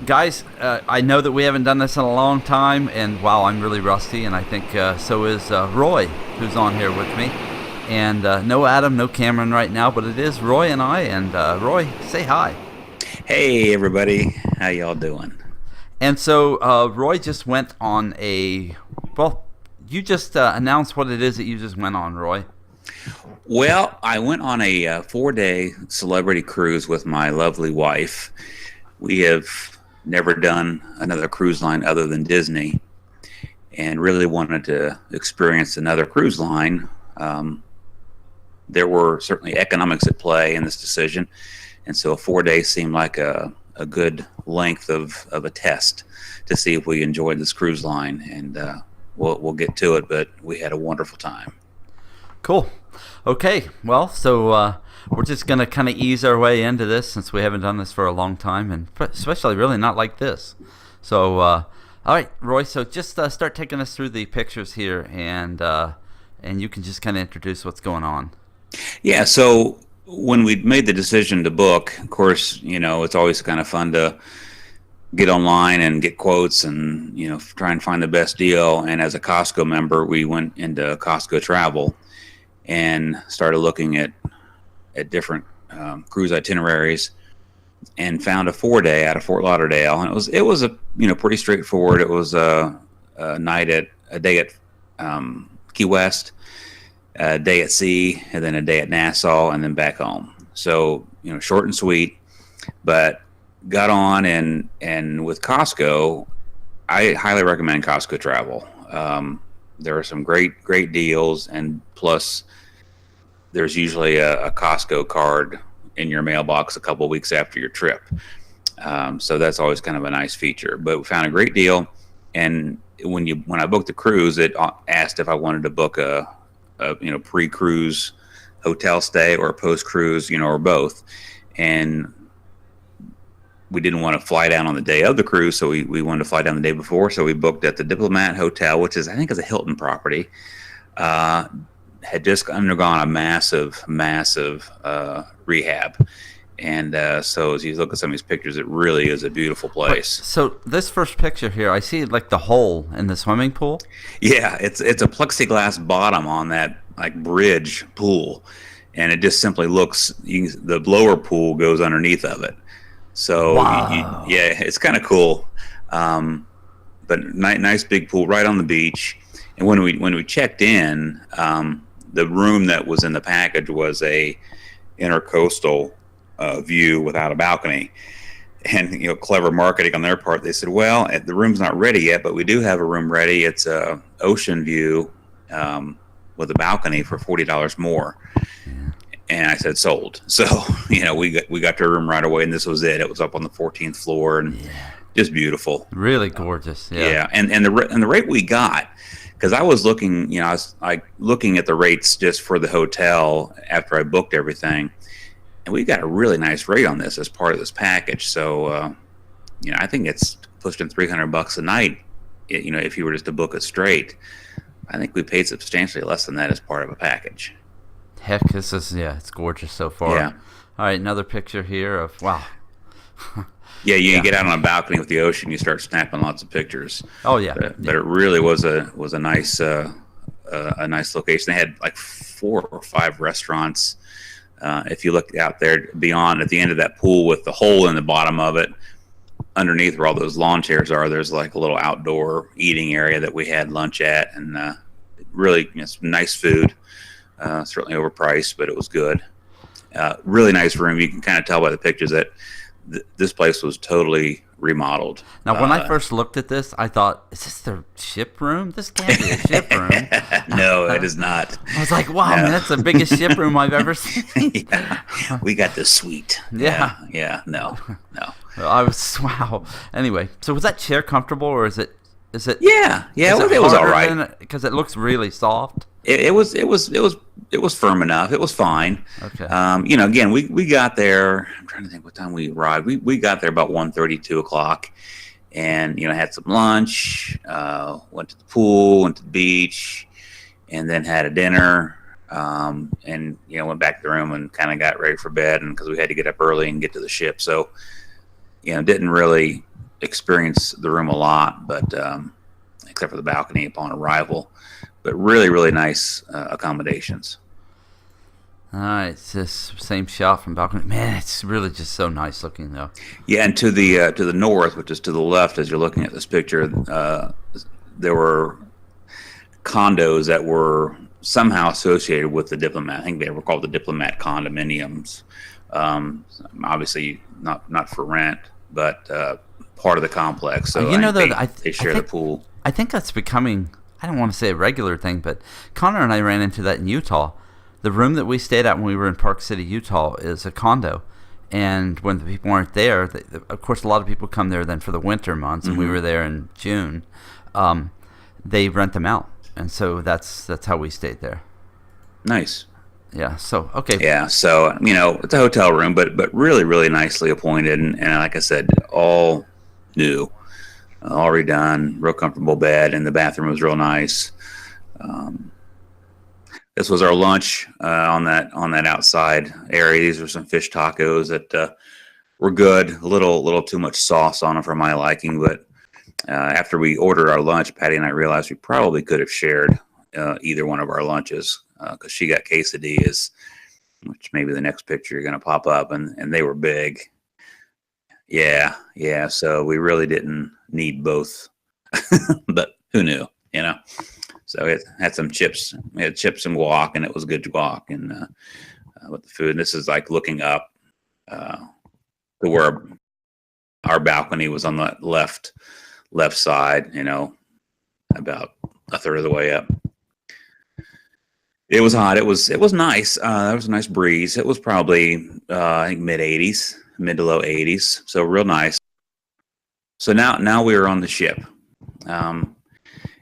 Guys, I know that we haven't done this in a long time, and wow, I'm really rusty, and I think so is Roy, who's on here with me. And no Adam, no Cameron right now, but it is Roy and I. And Roy, say hi. Hey everybody, how y'all doing? And so Roy just went on a, well, you just announced what it is that you just went on, Roy. Well, I went on a 4-day celebrity cruise with my lovely wife. We have never done another cruise line other than Disney, and really wanted to experience another cruise line. There were certainly economics at play in this decision, and so a 4 day seemed like a good length of a test to see if we enjoyed this cruise line. And we'll get to it, but we had a wonderful time. Cool. Okay, well, so we're just going to kind of ease our way into this since we haven't done this for a long time, and especially really not like this. So, all right, Roy, so just start taking us through the pictures here, and you can just kind of introduce what's going on. Yeah, so when we made the decision to book, of course, it's always kind of fun to get online and get quotes and, try and find the best deal. And as a Costco member, we went into Costco Travel and started looking at different cruise itineraries, and found a 4 day out of Fort Lauderdale. And it was a pretty straightforward. It was a day at Key West, a day at sea, and then a day at Nassau, and then back home. So short and sweet, but got on, and with Costco, I highly recommend Costco Travel. There are some great deals, and plus there's usually a Costco card in your mailbox a couple of weeks after your trip. So that's always kind of a nice feature. But we found a great deal, and when I booked the cruise, it asked if I wanted to book a pre-cruise hotel stay or a post-cruise, or both. And we didn't want to fly down on the day of the cruise, so we wanted to fly down the day before. So we booked at the Diplomat Hotel, which I think is a Hilton property. Had just undergone a massive rehab. And so as you look at some of these pictures, it really is a beautiful place. So this first picture here, I see like the hole in the swimming pool. Yeah, it's a plexiglass bottom on that like bridge pool, and it just simply looks. The blower pool goes underneath of it. So wow. Yeah, it's kind of cool. But nice big pool right on the beach. And when we checked in, the room that was in the package was a intercoastal view without a balcony. And clever marketing on their part, they said, well, the room's not ready yet, but we do have a room ready. It's a ocean view with a balcony for $40 more. And I said sold. So we got to a room right away, and this was it. It was up on the 14th floor, and just beautiful, really gorgeous. And the rate we got, because I was looking, I was like looking at the rates just for the hotel after I booked everything. And we got a really nice rate on this as part of this package. So, I think it's pushing $300 a night. If you were just to book it straight, I think we paid substantially less than that as part of a package. Heck, this is it's gorgeous so far. Yeah. All right, another picture here of wow. You get out on a balcony with the ocean, you start snapping lots of pictures. Oh yeah. But it really was a nice location. They had like 4 or 5 restaurants. If you look out there beyond at the end of that pool with the hole in the bottom of it, underneath where all those lawn chairs are, there's like a little outdoor eating area that we had lunch at, and really some nice food. Certainly overpriced, but it was good. Really nice room. You can kind of tell by the pictures that this place was totally remodeled. Now, when I first looked at this, I thought, is this the ship room? This can't be a ship room. No, it is not. I was like, wow, man, that's the biggest ship room I've ever seen. Yeah. We got the suite. Yeah. No. I was, wow. Anyway, so was that chair comfortable, or is it? Yeah, it was all right. Because it looks really soft. It was firm enough. It was fine. Okay. Again, we got there. I'm trying to think what time we arrived. We got there about 1:30, 2 o'clock, and had some lunch. Went to the pool, went to the beach, and then had a dinner. and went back to the room and kind of got ready for bed, and because we had to get up early and get to the ship, so didn't really experience the room a lot, but except for the balcony upon arrival. But really, really nice accommodations. All right, it's this same shot from balcony. Man, it's really just so nice looking, though. Yeah, and to the north, which is to the left, as you're looking at this picture, there were condos that were somehow associated with the Diplomat. I think they were called the Diplomat condominiums. Obviously, not for rent, but part of the complex. So they share the pool. I think that's becoming, I don't want to say a regular thing, but Connor and I ran into that in Utah. The room that we stayed at when we were in Park City, Utah, is a condo. And when the people aren't there, of course, a lot of people come there then for the winter months, and we were there in June. They rent them out, and so that's how we stayed there. Nice. Yeah. So okay. Yeah. So it's a hotel room, but really, really nicely appointed, and like I said, all new, all redone, real comfortable bed, and the bathroom was real nice. This was our lunch on that outside area. These were some fish tacos that were good. A little too much sauce on them for my liking, but after we ordered our lunch, Patty and I realized we probably could have shared either one of our lunches because she got quesadillas, which maybe the next picture you're going to pop up, and they were big. Yeah. So we really didn't need both, but who knew, So it had some chips. We had chips and guac, and it was good guac. And with the food, and this is like looking up to where our balcony was on the left side. About a third of the way up. It was hot. It was nice. There was a nice breeze. It was probably I think mid to low 80s. So real nice. So now we are on the ship.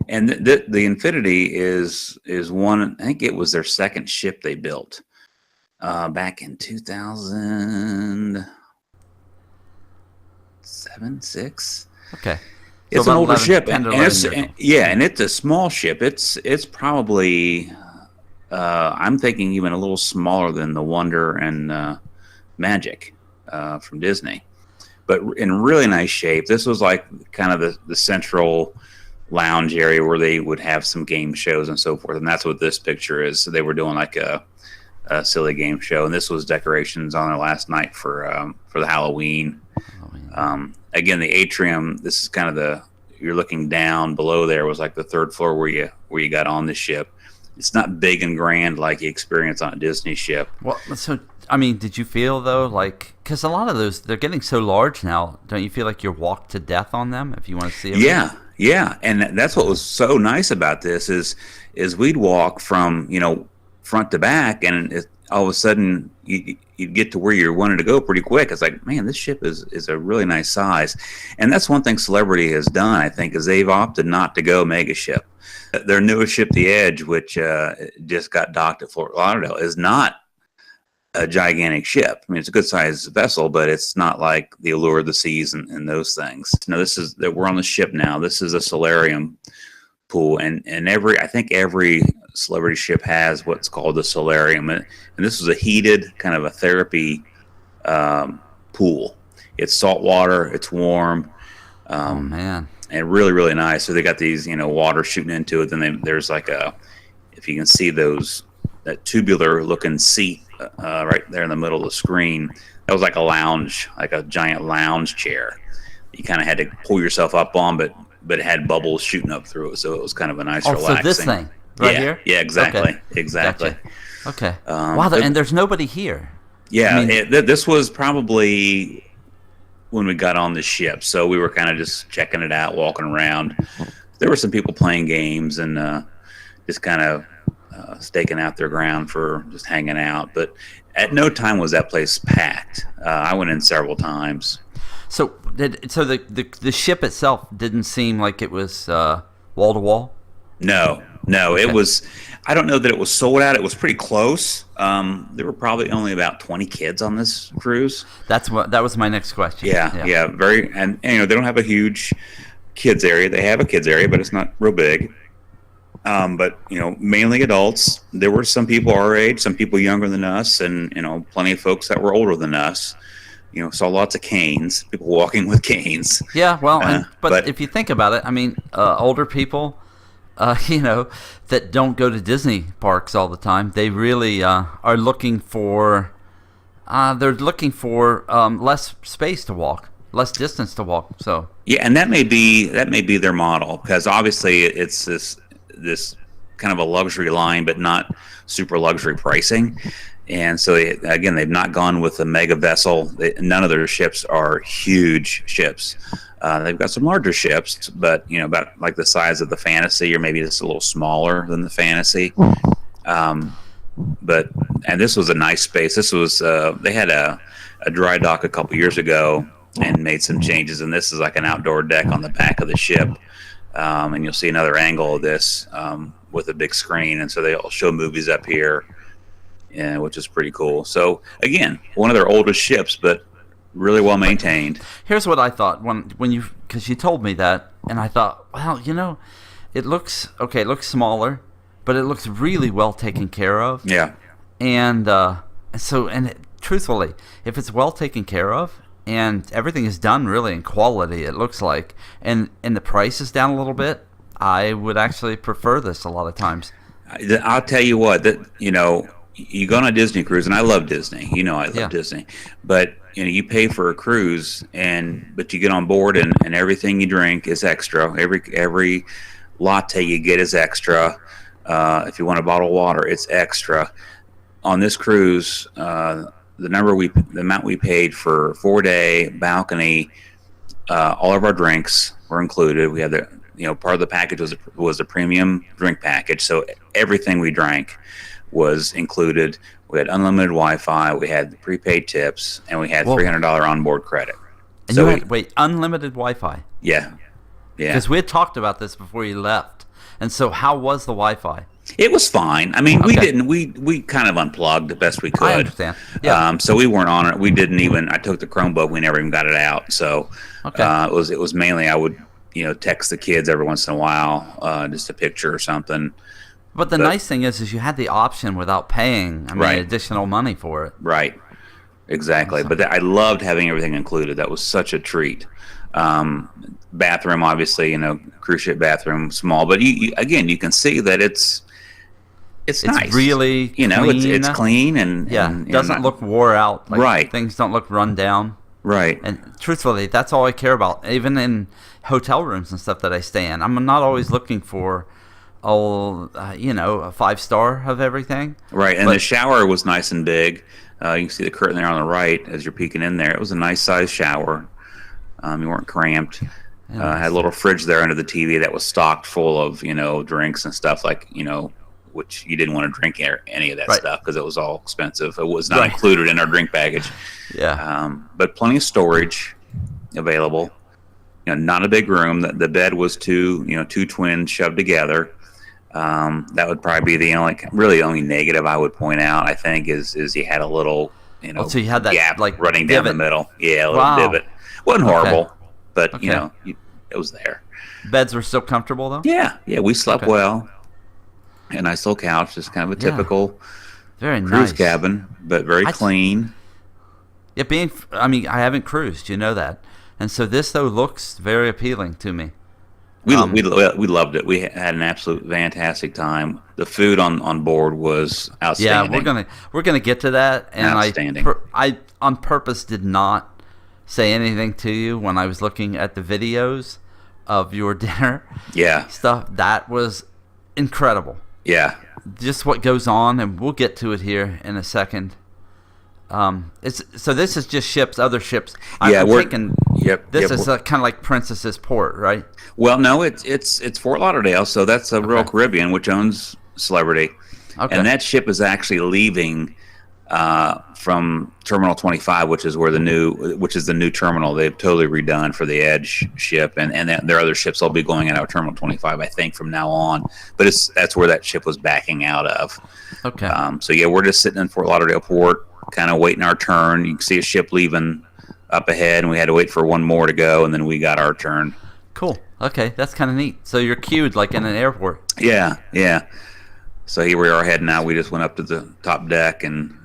And the Infinity is one. I think it was their second ship they built back in 2007, 6. Okay, it's so an older 11, ship, 10 to and 11 and it's a small ship. It's probably I'm thinking even a little smaller than the Wonder and Magic from Disney, but in really nice shape. This was like kind of the central lounge area where they would have some game shows and so forth, and that's what this picture is. So they were doing like a silly game show, and this was decorations on their last night for the Halloween. Again, the atrium. This is kind of you're looking down below. There was like the third floor where you got on the ship. It's not big and grand like you experience on a Disney ship. Well, so I mean, did you feel though, like, because a lot of those, they're getting so large now, don't you feel like you're walked to death on them if you want to see them? Yeah, and that's what was so nice about this is we'd walk from front to back, and all of a sudden you'd get to where you wanted to go pretty quick. It's like, man, this ship is a really nice size, and that's one thing Celebrity has done, I think, is they've opted not to go mega ship. Their newest ship, the Edge, which just got docked at Fort Lauderdale, is not a gigantic ship. I mean, it's a good sized vessel, but it's not like the Allure of the Seas and those things. No, we're on the ship now. This is a Solarium Pool, and I think every Celebrity ship has what's called the Solarium, and this was a heated kind of a therapy pool. It's salt water. It's warm. Oh man. And really, really nice. So they got these, water shooting into it. Then there's like if you can see that tubular looking seat right there in the middle of the screen. That was like a lounge, like a giant lounge chair. You kind of had to pull yourself up on, but it had bubbles shooting up through it. So it was kind of a nice, relaxing. So this thing right here? Yeah, exactly. Okay. Exactly. Gotcha. Okay. Wow, and there's nobody here. Yeah, this was probably when we got on the ship, so we were kind of just checking it out, walking around. There were some people playing games and just kind of staking out their ground for just hanging out. But at no time was that place packed. I went in several times. So the ship itself didn't seem like it was wall to wall? No, okay. It was. I don't know that it was sold out. It was pretty close. There were probably only about 20 kids on this cruise. That was my next question. Yeah. Very, and they don't have a huge kids area. They have a kids area, but it's not real big. But mainly adults. There were some people our age, some people younger than us, and plenty of folks that were older than us. Saw lots of canes, people walking with canes. Yeah, well, but if you think about it, I mean, older people, that don't go to Disney parks all the time, they really are looking for. They're looking for less space to walk, less distance to walk. So yeah, and that may be their model, because obviously it's this kind of a luxury line, but not super luxury pricing. And so again, they've not gone with a mega vessel. None of their ships are huge ships. They've got some larger ships, but about like the size of the Fantasy, or maybe just a little smaller than the Fantasy. But this was a nice space. This was they had a dry dock a couple years ago and made some changes, and this is like an outdoor deck on the back of the ship. And you'll see another angle of this with a big screen, and so they'll show movies up here, which is pretty cool. So again, one of their oldest ships, but really well maintained. Here's what I thought because you told me that, and I thought, well, it looks okay. It looks smaller, but it looks really well taken care of. Yeah. And truthfully, if it's well taken care of and everything is done really in quality, it looks like, and the price is down a little bit, I would actually prefer this a lot of times. I'll tell you what, that you go on a Disney cruise, and I love Disney. I love Disney, but you pay for a cruise, but you get on board, and everything you drink is extra. Every latte you get is extra. If you want a bottle of water, it's extra. On this cruise, the amount we paid for 4-day balcony, all of our drinks were included. We had part of the package was a premium drink package, so everything we drank was included. We had unlimited Wi-Fi, we had prepaid tips, and we had $300 onboard credit. And you had unlimited Wi-Fi? Yeah. Because we had talked about this before you left. And so how was the Wi-Fi? It was fine. I mean, we kind of unplugged the best we could. I understand. Yeah. So we weren't on it. We didn't even, I took the Chromebook, we never even got it out. So it was mainly, I would, text the kids every once in a while, just a picture or something. But the nice thing is you had the option without paying additional money for it. Right. Exactly. Awesome. But I loved having everything included. That was such a treat. Bathroom, obviously, cruise ship bathroom, small, but you can see that it's nice. Really clean. It's clean and doesn't look wore out. Right. Things don't look run down. Right. And truthfully, that's all I care about. Even in hotel rooms and stuff that I stay in, I'm not always looking for a 5-star of everything. Right. And the shower was nice and big. You can see the curtain there on the right as you're peeking in there. It was a nice sized shower. You weren't cramped. Had a little fridge there under the TV that was stocked full of, drinks and stuff which you didn't want to drink any of that stuff because it was all expensive. It was not included in our drink package. Yeah. But plenty of storage available. Not a big room. The bed was two twins shoved together. That would probably be the only negative I would point out, I think, is you had a little, so you had that gap running divot down the middle. Yeah, a little divot. Wasn't horrible, but it was there. Beds were still comfortable though? Yeah, we slept well. A nice little couch, just kind of a typical cruise cabin, but very clean. Yeah, I haven't cruised, you know that. And so this though looks very appealing to me. We loved it. We had an absolute fantastic time. The food on board was outstanding. Yeah, we're gonna get to that. And outstanding. I on purpose did not say anything to you when I was looking at the videos of your dinner. Yeah. Stuff that was incredible. Yeah. Just what goes on, and we'll get to it here in a second. So this is just ships, other ships. I'm thinking. Yep. This is kind of like Princess's Port, right? Well, no, it's Fort Lauderdale, so that's a Royal Caribbean, which owns Celebrity, and that ship is actually leaving from Terminal 25, which is the new terminal they've totally redone for the Edge ship, and their other ships will be going out of Terminal 25, I think, from now on. But that's where that ship was backing out of. Okay. So we're just sitting in Fort Lauderdale Port, kind of waiting our turn. You can see a ship leaving up ahead, and we had to wait for one more to go, and then we got our turn. Cool. Okay, that's kind of neat. So you're queued like in an airport. Yeah, yeah. So here we are heading out. We just went up to the top deck and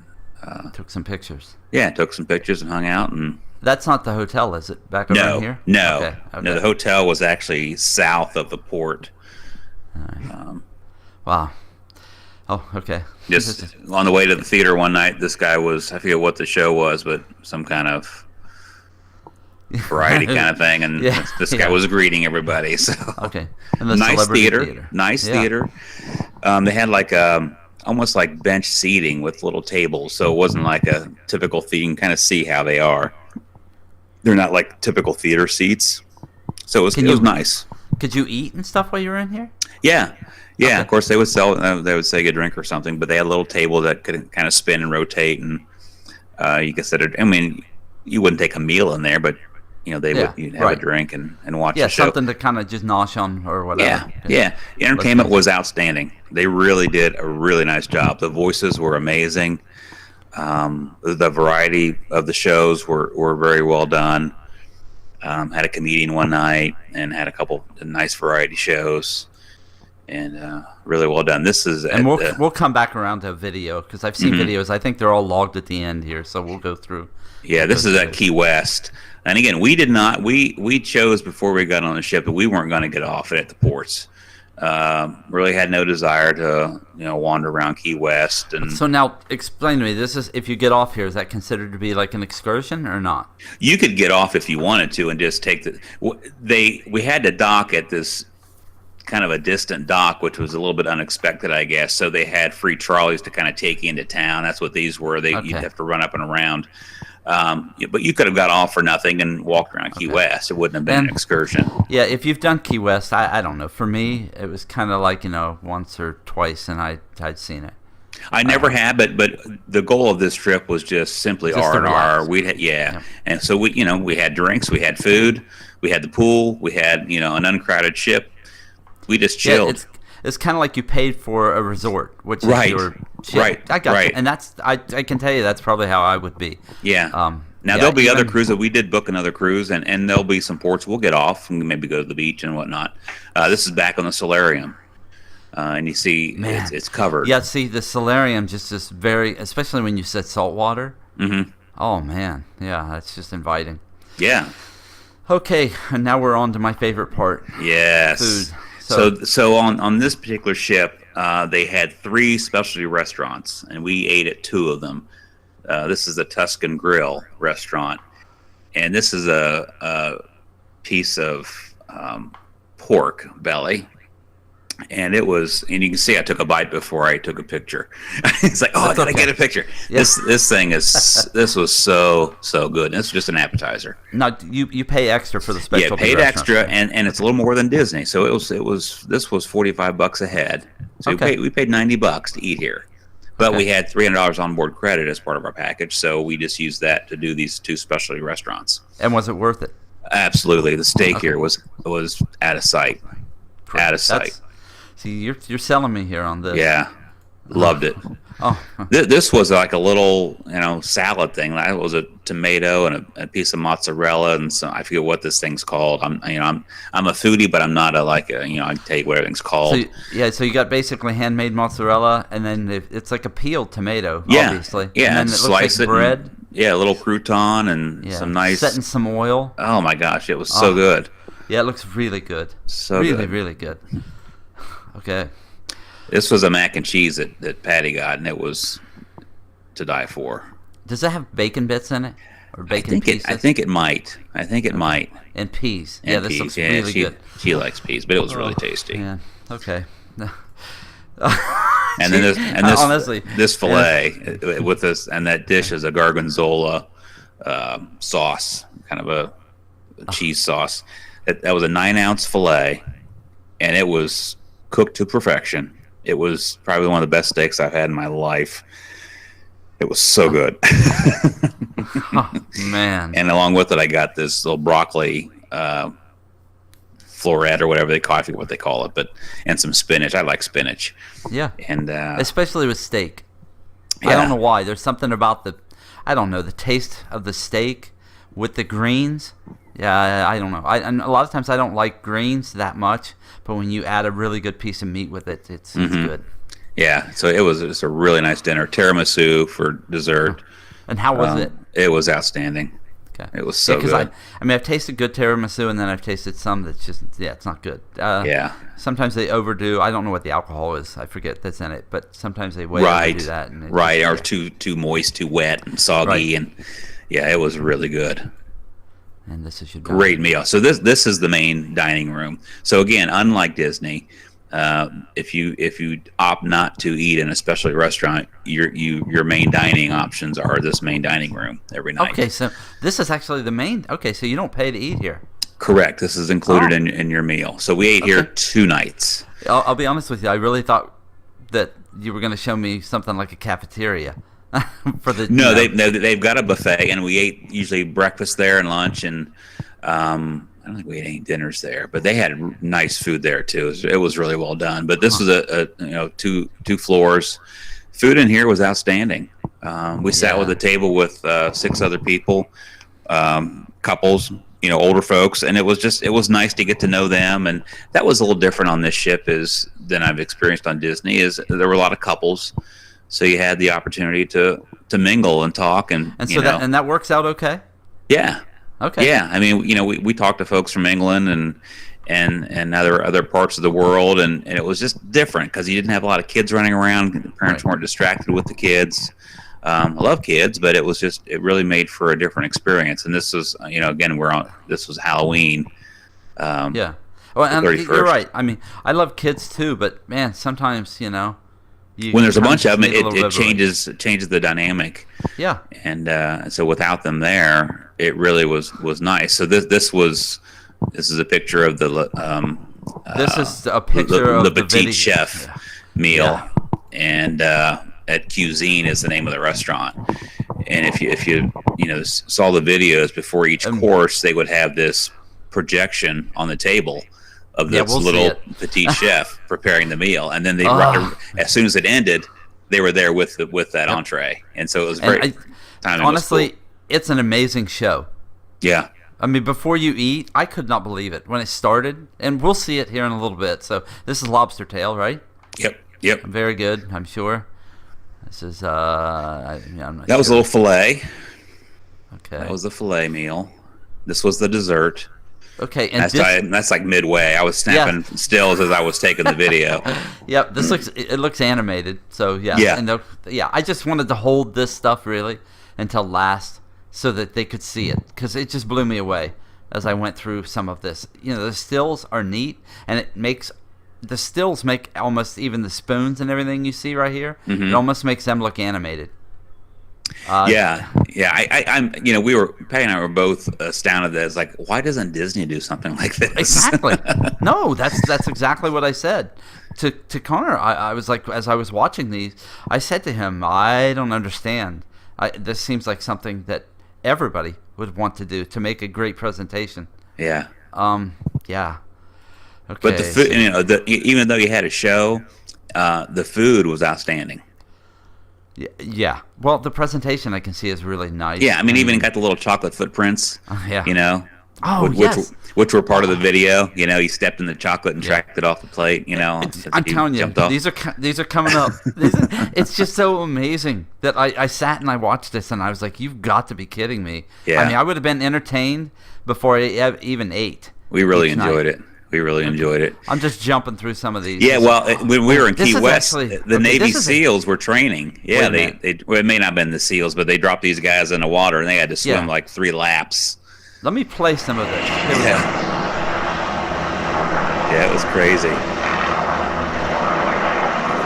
Took some pictures. yeah, took some pictures and hung out. And That's not the hotel, is it? Back around here? no, Okay. no. The hotel was actually south of the port. Wow. Oh, okay. Just on the way to the theater one night, this guy was, I forget what the show was, but some kind of variety kind of thing, and Yeah, this guy yeah. was greeting everybody. So Okay. And the nice celebrity theater, nice Yeah. theater. They had like almost like bench seating with little tables, so it wasn't like a typical theater. You can kind of see how they are. They're not like typical theater seats, so it was nice. Could you eat and stuff while you were in here? Yeah, yeah. Okay. Of course, they would sell. They would say get a drink or something, but they had a little table that could kind of spin and rotate, and you could sit. I mean, you wouldn't take a meal in there, but you know they would. You'd have a drink and watch Yeah, the show. something to kind of just nosh on or whatever. Yeah. The entertainment was outstanding. They really did a really nice job. The voices were amazing. The variety of the shows were very well done. Had a comedian one night and had a couple of nice variety shows, and really well done. This is And we'll come back around to video because I've seen videos. I think they're all logged at the end here, so we'll go through. yeah. This is at Key West, and again, we did not. We chose before we got on the ship that we weren't going to get off at the ports. Really had no desire to wander around Key West. And So now, explain to me. This is if you get off here, is that considered to be like an excursion or not? you could get off if you wanted to and just take we had to dock at this kind of a distant dock, which was a little bit unexpected, I guess. So they had free trolleys to kind of take you into town. That's what these were. You'd have to run up and around. But you could have got off for nothing and walked around Key West. It wouldn't have been an excursion. Yeah, if you've done Key West, I don't know. For me, it was kind of like once or twice, and I'd seen it. I never had, but the goal of this trip was just simply Just to R&R. relax. We had and so we had drinks, we had food, we had the pool, we had an uncrowded ship. We just chilled. Yeah, it's kind of like you paid for a resort, which is Right. your ship. Right. I got Right. you. And I can tell you that's probably how I would be. Yeah. Now yeah, there'll be other even- cruises. We did book another cruise, and there'll be some ports we'll get off and maybe go to the beach and whatnot. This is back on the Solarium, and you see Man. it's covered. Yeah, see, the Solarium just is very, especially when you said saltwater. Mm-hmm. Oh, man. Yeah, that's just inviting. Yeah. Okay, and now we're on to my favorite part. Yes. Food. So on this particular ship, they had 3 specialty restaurants, and we ate at 2 of them. This is the Tuscan Grill restaurant, and this is a piece of pork belly, and you can see I took a bite before I took a picture. It's like, I gotta get a picture. Yeah. This was so good. And this is just an appetizer. Now, you pay extra for the specialty Yeah, paid restaurant. extra, and it's a little more than Disney. So this was $45 a head. So Okay. we paid $90 to eat here, but we had $300 on board credit as part of our package. So we just used that to do these 2 specialty restaurants. And was it worth it? Absolutely, the steak here was out of sight, out of sight. That's- See, you're selling me here on this. Yeah, loved it. Oh, This was like a little, salad thing. That was a tomato and a piece of mozzarella, and so I forget what this thing's called. I'm a foodie, but I'm not I can tell you what everything's called. so you got basically handmade mozzarella, and then it's like a peeled tomato, Yeah, obviously. yeah, And then and it looks slice like it. bread. A little crouton and Yeah. some nice. Set in some oil. Oh my gosh, it was so good. Yeah, it looks really good. So really, good. really good. Okay. This was a mac and cheese that Patty got, and it was to die for. Does it have bacon bits in it? Or bacon pieces? I think it might. And peas. And Yeah, this peas. looks really good. She likes peas, but it was really tasty. Yeah. Okay. And then this honestly, this fillet with this, and that dish is a gargonzola sauce, kind of a cheese sauce. That was a 9-ounce fillet, and it was cooked to perfection. It was probably one of the best steaks I've had in my life. It was so good. oh, man. And along with it, I got this little broccoli floret or whatever I forget what they call it, and some spinach. I like spinach. Yeah. And especially with steak. I Yeah. don't know why. There's something about the taste of the steak with the greens. Yeah, I don't know. And a lot of times I don't like greens that much, but when you add a really good piece of meat with it, it's good. Yeah, so it was just a really nice dinner. Tiramisu for dessert. And how was it? It was outstanding. Okay. It was so good. I mean, I've tasted good tiramisu, and then I've tasted some that's just, it's not good. Yeah. Sometimes they overdo. I don't know what the alcohol is. I forget that's in it, but sometimes they way overdo that. And Or too moist, too wet, and soggy, and yeah, it was really good. And this is your great meal. So this is the main dining room. So again, unlike Disney, if you opt not to eat in a specialty restaurant, your main dining options are this main dining room every night. Okay, so this is actually the main. Okay, so you don't pay to eat here. Correct. This is included in your meal. So we ate here 2 nights. I'll be honest with you. I really thought that you were going to show me something like a cafeteria. For the they've got a buffet, and we ate usually breakfast there and lunch, and I don't think we ate any dinners there, but they had nice food there too. It was really well done. But this was a two floors. Food in here was outstanding. We sat with a table with 6 other people, couples, older folks, and it was nice to get to know them. And that was a little different on this ship than I've experienced on Disney. Is there were a lot of couples. So you had the opportunity to mingle and talk, and so that works out okay. Yeah. Okay. Yeah. I mean, we talked to folks from England and other parts of the world, and it was just different because you didn't have a lot of kids running around. The parents weren't distracted with the kids. I love kids, but it really made for a different experience. And this was, again, this was Halloween. Yeah. Well, and you're right. I mean, I love kids too, but man, sometimes when there's a bunch of them, it changes the dynamic. Yeah. And so without them there, it really was nice. So this is a picture of the this is a picture of the the petite chef meal, and at Cuisine is the name of the restaurant. And if you saw the videos before each course, they would have this projection on the table of this little petite chef preparing the meal, and then as soon as it ended, they were there with that entree, and so it was very. Honestly, it's an amazing show. Yeah, I mean, before you eat, I could not believe it when it started, and we'll see it here in a little bit. So this is lobster tail, right? Yep. Very good, I'm sure. This is I'm not that was a little fillet. Okay, that was the fillet meal. This was the dessert. Okay, and that's like midway. I was snapping stills as I was taking the video. Yep, this looks animated. So yeah. I just wanted to hold this stuff really until last so that they could see it, because it just blew me away as I went through some of this. The stills are neat, and the stills make almost even the spoons and everything you see right here. Mm-hmm. It almost makes them look animated. I'm. We were Patty and I were both astounded that it's like, why doesn't Disney do something like this? Exactly. No, that's exactly what I said to Connor. I was like, as I was watching these, I said to him, I don't understand. This seems like something that everybody would want to do to make a great presentation. Yeah. Yeah. Okay. But the food, even though you had a show, the food was outstanding. Yeah. Well, the presentation I can see is really nice. Yeah, I mean, even got the little chocolate footprints. Yeah. Which were part of the video. He stepped in the chocolate and tracked it off the plate. I'm telling you, these are coming up. It's just so amazing that I sat and I watched this and I was like, you've got to be kidding me. Yeah. I mean, I would have been entertained before I even ate. We really enjoyed it. We really enjoyed it. I'm just jumping through some of these. Yeah, when we were in Key West, the Navy SEALs were training. Yeah, it may not have been the SEALs, but they dropped these guys in the water and they had to swim like 3 laps. Let me play some of this. Yeah, it was crazy.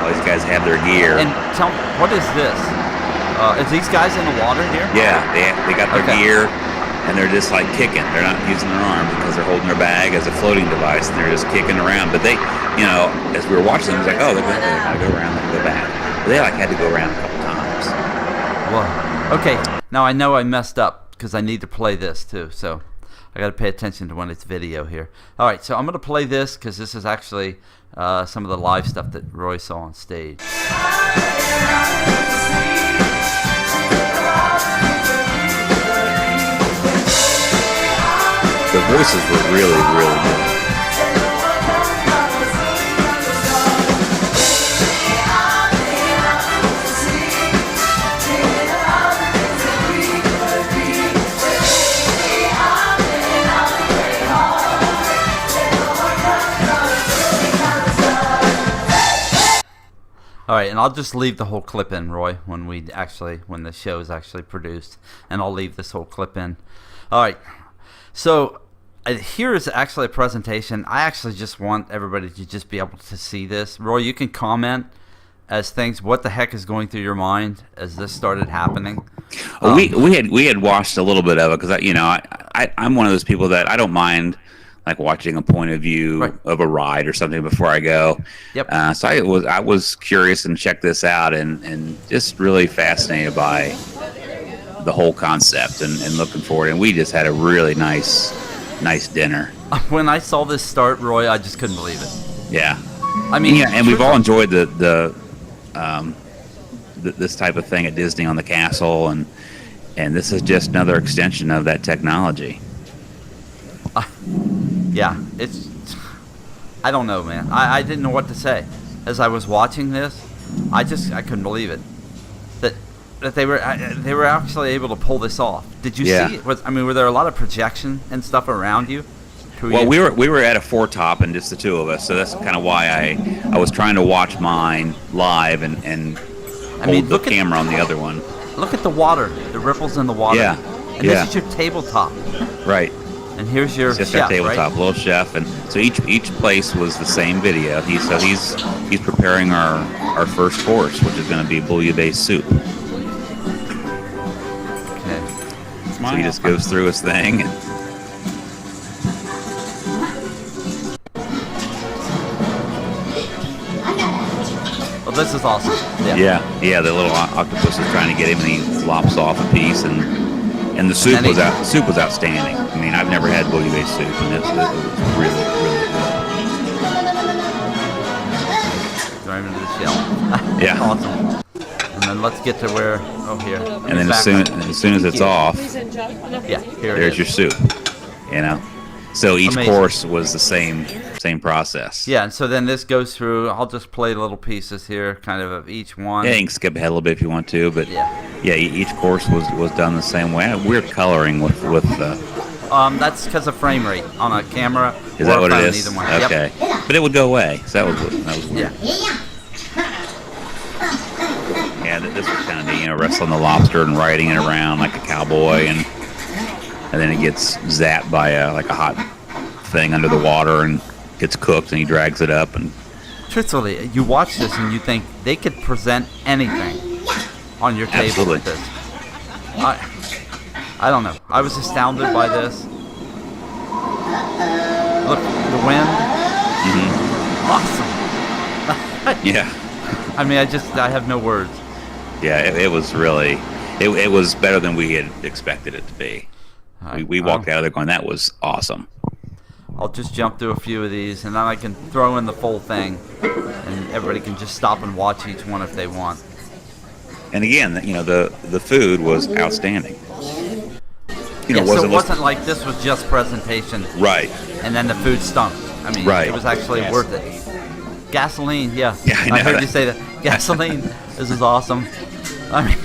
All these guys have their gear. And tell me, what is this? Is these guys in the water here? Yeah, they got their gear. And they're just like kicking. They're not using their arms because they're holding their bag as a floating device, and they're just kicking around. But they, as we were watching them, it was like, they're going to go around and go back. But they had to go around a couple times. Well, okay. Now I know I messed up because I need to play this too. So I got to pay attention to when it's video here. All right, so I'm going to play this because this is actually some of the live stuff that Roy saw on stage. voices were really, really good. All right, and I'll just leave the whole clip in, Roy, when the show is actually produced, and I'll leave this whole clip in. All right, so here is actually a presentation. I actually just want everybody to just be able to see this. Roy, you can comment as things. What the heck is going through your mind as this started happening? We had watched a little bit of it because I'm one of those people that I don't mind like watching a point of view of a ride or something before I go. Yep. So I was curious and checked this out and just really fascinated by the whole concept and looking forward. And we just had a really nice dinner. When I saw this start, Roy, I just couldn't believe it. Yeah. I mean, yeah, and we've all enjoyed this type of thing at Disney on the castle, and this is just another extension of that technology. Yeah, I don't know, man. I didn't know what to say as I was watching this. I couldn't believe it that they were actually able to pull this off. Did you see it? Were there a lot of projection and stuff around you? Well, we were at a foretop and just the two of us, so that's kind of why I was trying to watch mine live and hold the camera on the other one. Look at the water, the ripples in the water. Yeah. And this is your tabletop. Right. And here's your just chef, our tabletop, right? Little chef, and so each place was the same video. He's preparing our first course, which is going to be bouillabaisse soup. Okay. So he just goes through his thing. Well, this is awesome. Yeah. The little octopus is trying to get him, and he lops off a piece, and the soup was outstanding. I mean, I've never had bouillabaisse soup, and it was really, really good. Throw him into the shell. Yeah. Awesome. And then let's get to where. Oh, here. And then as soon as it's off, yeah, there's your soup. You know. So each course was the same process. Yeah, and so then this goes through. I'll just play little pieces here, kind of each one. Yeah, you can skip ahead a little bit if you want to, but each course was done the same way. Weird coloring with that's because of frame rate on a camera. Is that what it is? Either one. Okay, Yep. but it would go away. So that was weird. Yeah, this was kind of neat, wrestling the lobster and riding it around like a cowboy, and then it gets zapped by a hot thing under the water and gets cooked, and he drags it up. And truthfully, you watch this and you think they could present anything on your table with this. I don't know. I was astounded by this. Look, the wind. Mm-hmm. Awesome. Yeah. I mean, I have no words. Yeah, it was really, it was better than we had expected it to be. We walked out of there going, that was awesome. I'll just jump through a few of these, and then I can throw in the full thing, and everybody can just stop and watch each one if they want. And again, the food was outstanding. So it wasn't like this was just presentation, right? And then the food stunk. I mean, it was actually worth it. Gasoline, yeah. I heard you say that. Gasoline. This is awesome. I mean,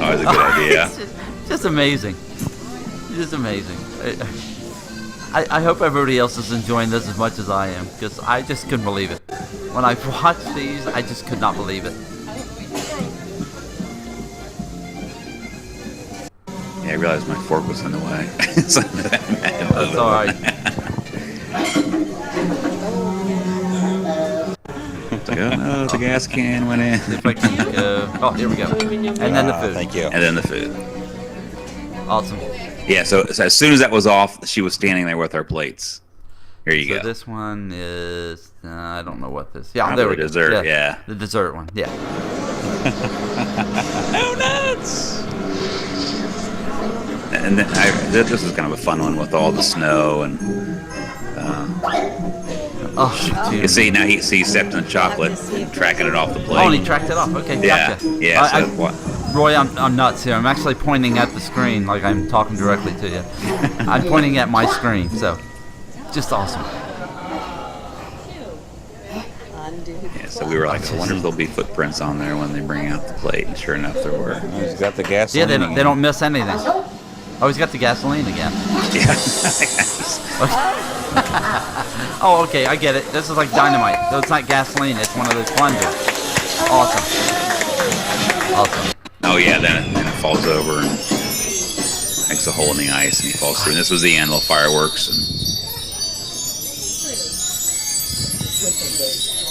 always a good idea. It's just amazing. Just amazing. I hope everybody else is enjoying this as much as I am, because I just couldn't believe it. When I watched these, I just could not believe it. Yeah, I realized my fork was in the way. That's all right. It's like, oh no, the gas can went in. See if I can, here we go. And then the food. Thank you. And then the food. Awesome. Yeah, so as soon as that was off, she was standing there with our plates. Here you go. So this one is, I don't know what this. Yeah, probably there we go. Dessert, yeah. The dessert one, yeah. Oh, nuts! And then this is kind of a fun one with all the snow and. You see now he stepped in the chocolate, tracking it off the plate. Oh, and he tracked it off. Okay, yeah, gotcha. yeah. Roy, I'm nuts here. I'm actually pointing at the screen like I'm talking directly to you. I'm pointing at my screen, so just awesome. Yeah, so we were like, I wonder if there'll be footprints on there when they bring out the plate. And sure enough, there were. Oh, he's got the gasoline. Yeah, they don't miss anything. Oh, he's got the gasoline again. Yeah. Oh, okay, I get it. This is like dynamite. So it's not gasoline. It's one of those plungers. Awesome. Oh yeah, then it falls over and makes a hole in the ice, and he falls through. And this was the end, little fireworks. And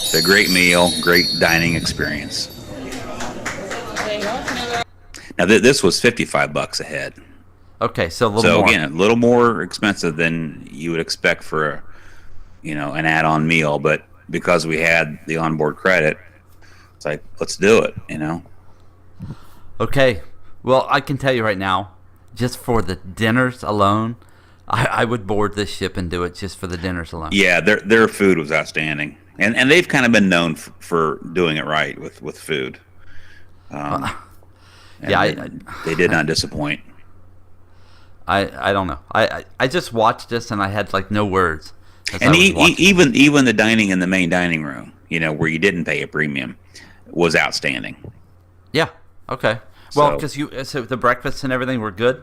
it's a great meal, great dining experience. Now this was $55 a head. Okay, so a little more. So again, a little more expensive than you would expect for an add-on meal, but because we had the onboard credit, it's like, let's do it, Okay, well, I can tell you right now, just for the dinners alone, I would board this ship and do it just for the dinners alone. Yeah, their food was outstanding, and they've kind of been known for doing it right with food. Yeah, they did not disappoint. I don't know. I just watched this and I had like no words. And even the dining in the main dining room, where you didn't pay a premium, was outstanding. Yeah. Okay. Well, because so the breakfasts and everything were good.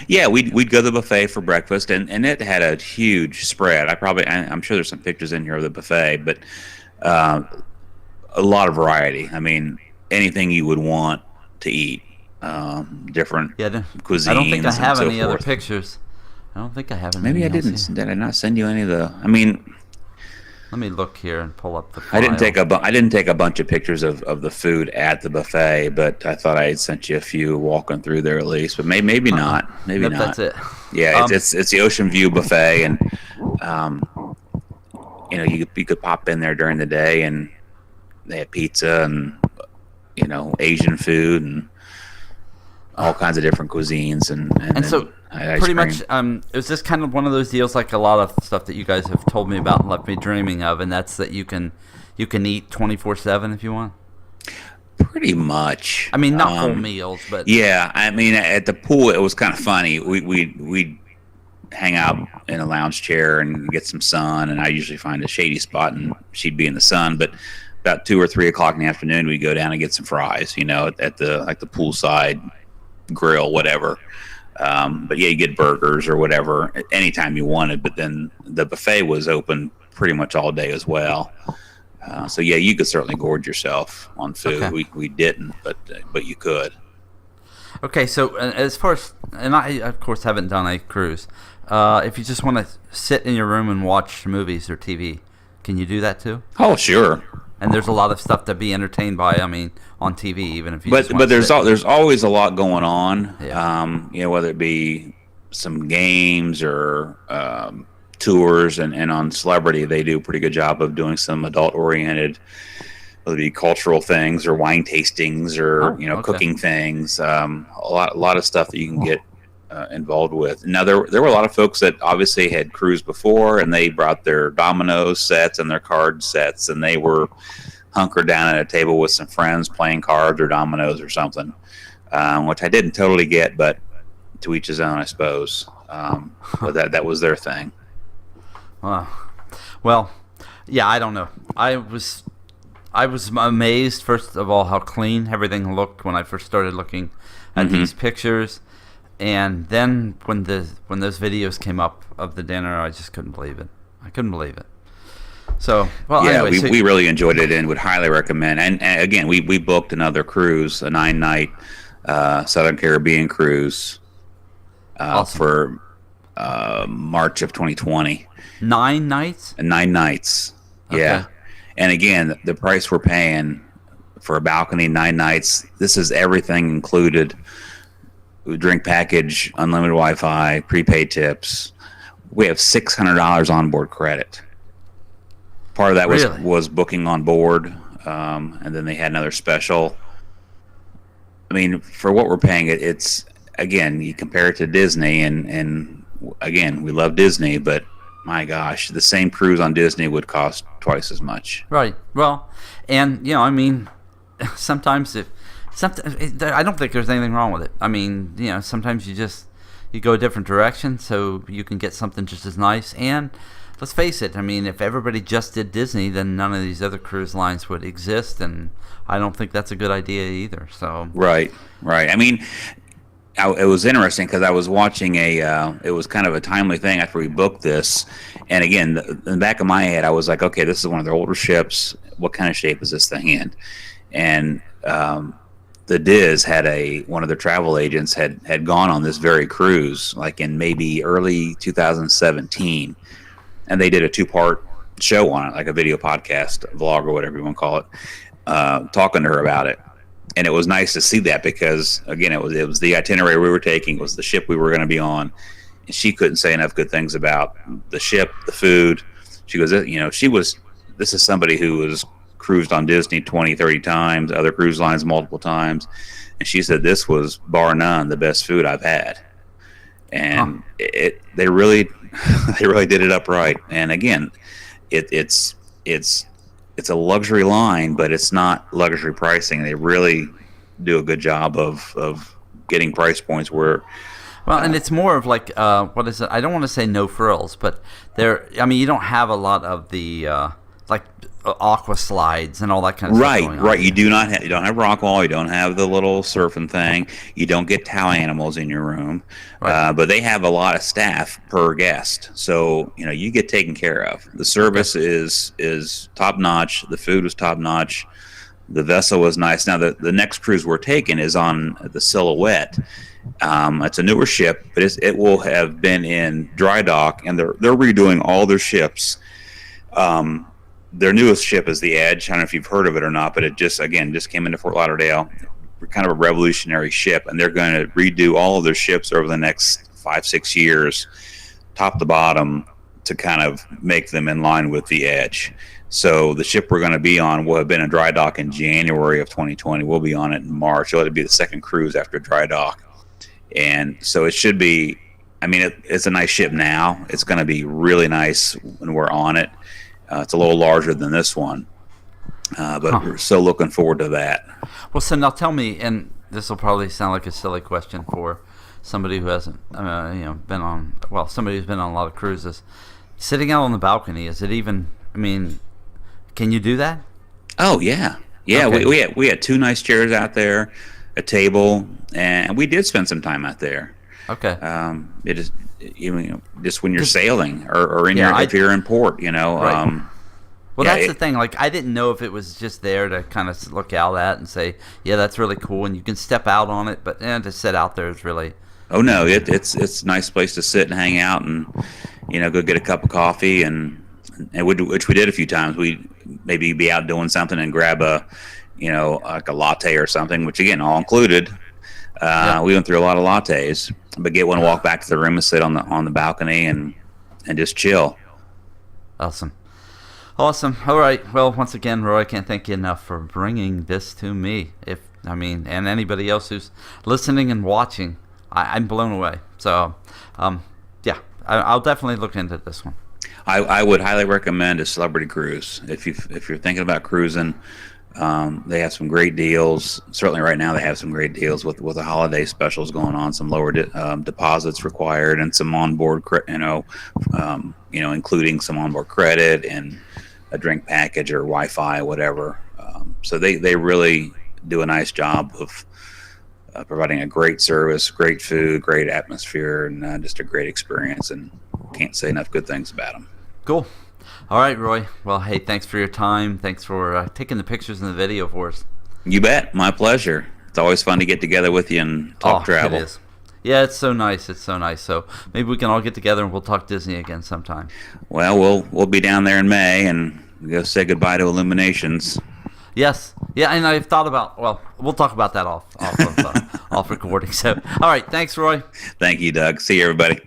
Yeah, we'd go to the buffet for breakfast, and it had a huge spread. I'm sure there's some pictures in here of the buffet, but a lot of variety. I mean, anything you would want to eat, different cuisines. I don't think I have any forth. other pictures. I don't think I have any. Maybe I didn't. Here. Did I not send you any of the? I mean, let me look here and pull up the file. I didn't take a bunch of pictures of the food at the buffet, but I thought I had sent you a few walking through there at least. But maybe not. Maybe nope, not. That's it. Yeah, it's the Ocean View buffet, and you could pop in there during the day, and they had pizza and Asian food and all kinds of different cuisines and so pretty much is this kind of one of those deals like a lot of stuff that you guys have told me about and left me dreaming of, and that's that you can eat 24/7 if you want? Pretty much. I mean, not full meals, but yeah. I mean, at the pool it was kind of funny. We'd hang out in a lounge chair and get some sun, and I usually find a shady spot and she'd be in the sun, but about 2 or 3 o'clock in the afternoon we'd go down and get some fries, at the poolside grill, whatever. But yeah, you get burgers or whatever anytime you wanted, but then the buffet was open pretty much all day as well. So yeah, you could certainly gorge yourself on food. Okay. We didn't, but you could. Okay, so as far as, and I of course haven't done a cruise, if you just want to sit in your room and watch movies or TV, can you do that too? Oh, sure. And there's a lot of stuff to be entertained by. I mean, on TV, even if you. But there's always a lot going on. Yeah. Whether it be some games or tours, and on Celebrity they do a pretty good job of doing some adult oriented, whether it be cultural things or wine tastings or cooking things. A lot of stuff that you can get involved with. Now there were a lot of folks that obviously had cruised before, and they brought their domino sets and their card sets, and they were hunkered down at a table with some friends playing cards or dominoes or something, which I didn't totally get, but to each his own, I suppose. But that was their thing. Well, yeah, I don't know. I was amazed, first of all, how clean everything looked when I first started looking at these pictures. And then when those videos came up of the dinner, I just couldn't believe it. I couldn't believe it. So, well, yeah, anyway, we really enjoyed it and would highly recommend. And again, we booked another cruise, a 9-night Southern Caribbean cruise awesome. For March of 2020. 9 nights? 9 nights. Okay. Yeah. And again, the price we're paying for a balcony, 9 nights, this is everything included. Drink package, unlimited Wi-Fi, prepaid tips. We have $600 onboard credit. Part of that was booking on board, and then they had another special. I mean, for what we're paying, it's again, you compare it to Disney, and again, we love Disney, but my gosh, the same cruise on Disney would cost twice as much. Right. Well, and I mean, sometimes if I don't think there's anything wrong with it. I mean, sometimes you go a different direction so you can get something just as nice. And let's face it, I mean, if everybody just did Disney, then none of these other cruise lines would exist, and I don't think that's a good idea either. So Right. I mean, it was interesting because I was watching it was kind of a timely thing after we booked this. And again, in the back of my head, I was like, okay, this is one of their older ships. What kind of shape is this thing in? And the Diz had one of their travel agents had gone on this very cruise, like in maybe early 2017. And they did a 2-part show on it, like a video podcast, vlog, or whatever you want to call it, talking to her about it. And it was nice to see that because, again, it was the itinerary we were taking, it was the ship we were going to be on. And she couldn't say enough good things about the ship, the food. She goes, this is somebody who was cruised on Disney 20, 30 times, other cruise lines multiple times. And she said this was, bar none, the best food I've had. And they really did it up right. And again, it's a luxury line, but it's not luxury pricing. They really do a good job of getting price points where. Well, and it's more of like, what is it? I don't want to say no frills, but you don't have a lot of the like aqua slides and all that kind of stuff going on. Right. You don't have rock wall. You don't have the little surfing thing. You don't get towel animals in your room. Right. But they have a lot of staff per guest, so you get taken care of. The service is top notch. The food was top notch. The vessel was nice. Now the next cruise we're taking is on the Silhouette. It's a newer ship, but it will have been in dry dock, and they're redoing all their ships. Their newest ship is the Edge. I don't know if you've heard of it or not, but it just came into Fort Lauderdale. We're kind of a revolutionary ship, and they're going to redo all of their ships over the next 5-6 years, top to bottom, to kind of make them in line with the Edge. So the ship we're going to be on will have been in dry dock in January of 2020. We'll be on it in March. It'll be the second cruise after dry dock. And so it should be, it's a nice ship now. It's going to be really nice when we're on it. It's a little larger than this one, but we're so looking forward to that. Well, so now tell me, and this will probably sound like a silly question for somebody who hasn't, been on. Well, somebody who's been on a lot of cruises. Sitting out on the balcony, is it even? Can you do that? Oh yeah. Okay. We had 2 nice chairs out there, a table, and we did spend some time out there. Okay. It is. Just when you're sailing or if you're in port, Right. That's the thing. Like, I didn't know if it was just there to kind of look out at and say, yeah, that's really cool, and you can step out on it, but to sit out there is really. Oh no, it's a nice place to sit and hang out and go get a cup of coffee and which we did a few times. We maybe be out doing something and grab a like a latte or something, which again all included. We went through a lot of lattes, but get one, walk back to the room and sit on the balcony and just chill. Awesome. All right. Well, once again, Roy, I can't thank you enough for bringing this to me. And anybody else who's listening and watching, I'm blown away. So, I'll definitely look into this one. I would highly recommend a Celebrity Cruise if you're thinking about cruising. They have some great deals. Certainly, right now they have some great deals with the holiday specials going on. Some lower deposits required, and some onboard, including some onboard credit and a drink package or Wi-Fi, whatever. So they really do a nice job of providing a great service, great food, great atmosphere, and just a great experience. And can't say enough good things about them. Cool. All right, Roy. Well, hey, thanks for your time. Thanks for taking the pictures and the video for us. You bet. My pleasure. It's always fun to get together with you and talk travel. It is. Yeah, it's so nice. So maybe we can all get together and we'll talk Disney again sometime. Well, we'll be down there in May and go say goodbye to Illuminations. Yes. Yeah, and I've thought about. Well, we'll talk about that off recording. So, all right. Thanks, Roy. Thank you, Doug. See you, everybody.